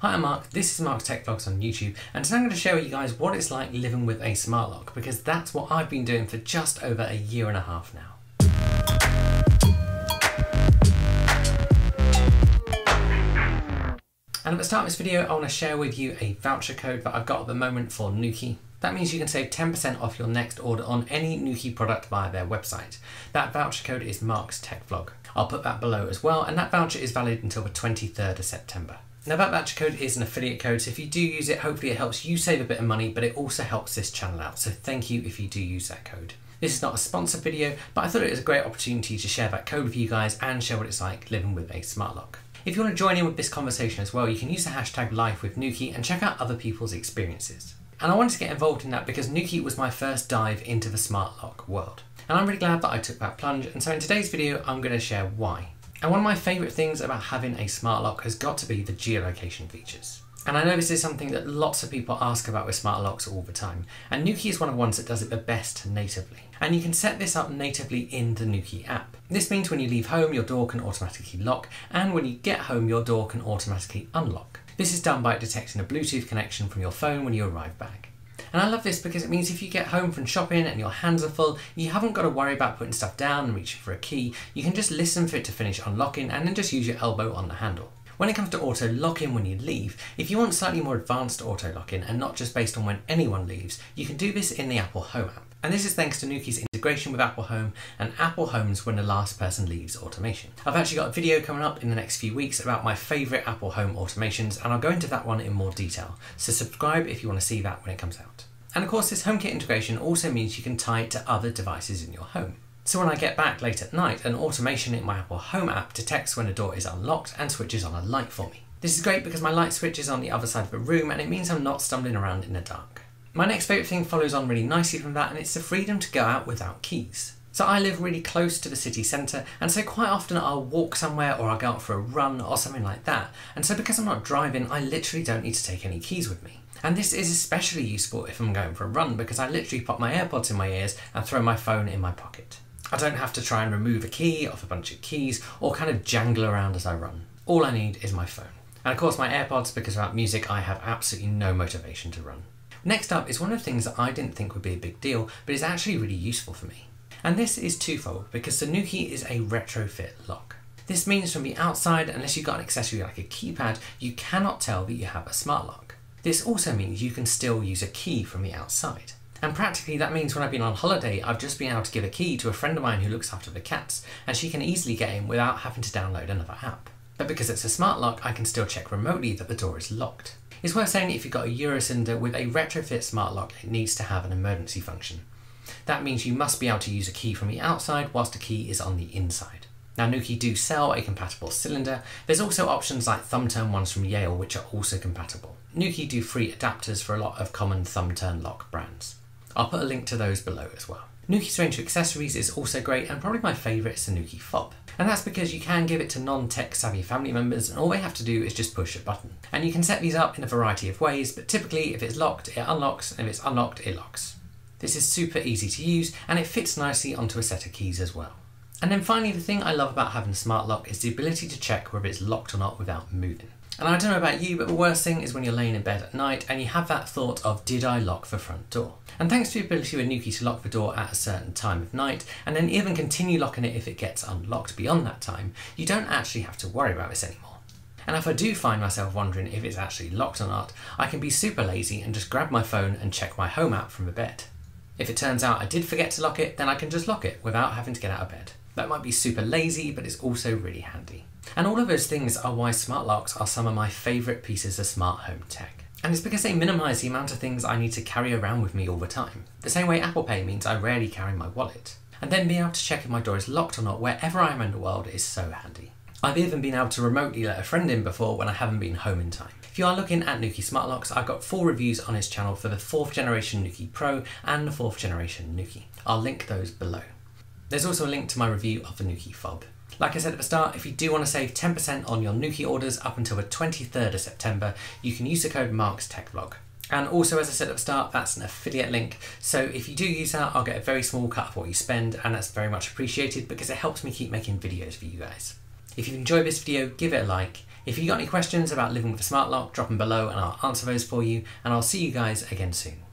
Hi, I'm Mark, this is Mark's Tech Vlogs on YouTube, and today I'm going to share with you guys what it's like living with a smart lock, because that's what I've been doing for just over a year and a half now. And at the start of this video, I want to share with you a voucher code that I've got at the moment for Nuki. That means you can save 10% off your next order on any Nuki product via their website. That voucher code is Mark's Tech Vlog. I'll put that below as well, and that voucher is valid until the 23rd of September. Now that voucher code is an affiliate code, so if you do use it, hopefully it helps you save a bit of money, but it also helps this channel out, so thank you if you do use that code. This is not a sponsored video, but I thought it was a great opportunity to share that code with you guys and share what it's like living with a smart lock. If you want to join in with this conversation as well, you can use the hashtag lifewithnuki and check out other people's experiences. And I wanted to get involved in that because Nuki was my first dive into the smart lock world. And I'm really glad that I took that plunge, and so in today's video I'm going to share why. And one of my favourite things about having a smart lock has got to be the geolocation features. And I know this is something that lots of people ask about with smart locks all the time, and Nuki is one of the ones that does it the best natively. And you can set this up natively in the Nuki app. This means when you leave home, your door can automatically lock, and when you get home, your door can automatically unlock. This is done by detecting a Bluetooth connection from your phone when you arrive back. And I love this because it means if you get home from shopping and your hands are full, you haven't got to worry about putting stuff down and reaching for a key. You can just listen for it to finish unlocking and then just use your elbow on the handle. When it comes to auto locking when you leave, if you want slightly more advanced auto locking and not just based on when anyone leaves, you can do this in the Apple Home app. And this is thanks to Nuki's integration with Apple Home and Apple Home's when the last person leaves automation. I've actually got a video coming up in the next few weeks about my favourite Apple Home automations, and I'll go into that one in more detail, so subscribe if you want to see that when it comes out. And of course, this HomeKit integration also means you can tie it to other devices in your home. So when I get back late at night, an automation in my Apple Home app detects when a door is unlocked and switches on a light for me. This is great because my light switch is on the other side of the room, and it means I'm not stumbling around in the dark. My next favourite thing follows on really nicely from that, and it's the freedom to go out without keys. So I live really close to the city centre, and so quite often I'll walk somewhere or I'll go out for a run or something like that. And so because I'm not driving, I literally don't need to take any keys with me. And this is especially useful if I'm going for a run, because I literally pop my AirPods in my ears and throw my phone in my pocket. I don't have to try and remove a key off a bunch of keys or kind of jangle around as I run. All I need is my phone. And of course my AirPods, because without music I have absolutely no motivation to run. Next up is one of the things that I didn't think would be a big deal, but is actually really useful for me. And this is twofold, because the Nuki is a retrofit lock. This means from the outside, unless you've got an accessory like a keypad, you cannot tell that you have a smart lock. This also means you can still use a key from the outside. And practically that means when I've been on holiday, I've just been able to give a key to a friend of mine who looks after the cats, and she can easily get in without having to download another app. But because it's a smart lock, I can still check remotely that the door is locked. It's worth saying if you've got a 𝐤𝐤𝐤 with a retrofit smart lock, it needs to have an emergency function. That means you must be able to use a key from the outside whilst the key is on the inside. Now Nuki do sell a compatible cylinder. There's also options like thumb turn ones from Yale which are also compatible. Nuki do free adapters for a lot of common thumb turn lock brands. I'll put a link to those below as well. Nuki's range of accessories is also great, and probably my favourite is the Nuki fob. And that's because you can give it to non-tech savvy family members, and all they have to do is just push a button. And you can set these up in a variety of ways, but typically if it's locked, it unlocks, and if it's unlocked, it locks. This is super easy to use, and it fits nicely onto a set of keys as well. And then finally, the thing I love about having a smart lock is the ability to check whether it's locked or not without moving. And I don't know about you, but the worst thing is when you're laying in bed at night and you have that thought of, did I lock the front door? And thanks to the ability with Nuki to lock the door at a certain time of night, and then even continue locking it if it gets unlocked beyond that time, you don't actually have to worry about this anymore. And if I do find myself wondering if it's actually locked or not, I can be super lazy and just grab my phone and check my home app from the bed. If it turns out I did forget to lock it, then I can just lock it without having to get out of bed. That might be super lazy, but it's also really handy. And all of those things are why smart locks are some of my favourite pieces of smart home tech. And it's because they minimise the amount of things I need to carry around with me all the time. The same way Apple Pay means I rarely carry my wallet. And then being able to check if my door is locked or not wherever I am in the world is so handy. I've even been able to remotely let a friend in before when I haven't been home in time. If you are looking at Nuki smart locks, I've got 4 reviews on his channel for the 4th generation Nuki Pro and the 4th generation Nuki. I'll link those below. There's also a link to my review of the Nuki fob. Like I said at the start, if you do want to save 10% on your Nuki orders up until the 23rd of September, you can use the code Mark's Tech Vlog. And also, as I said at the start, that's an affiliate link. So if you do use that, I'll get a very small cut of what you spend, and that's very much appreciated because it helps me keep making videos for you guys. If you've enjoyed this video, give it a like. If you got any questions about living with a smart lock, drop them below and I'll answer those for you, and I'll see you guys again soon.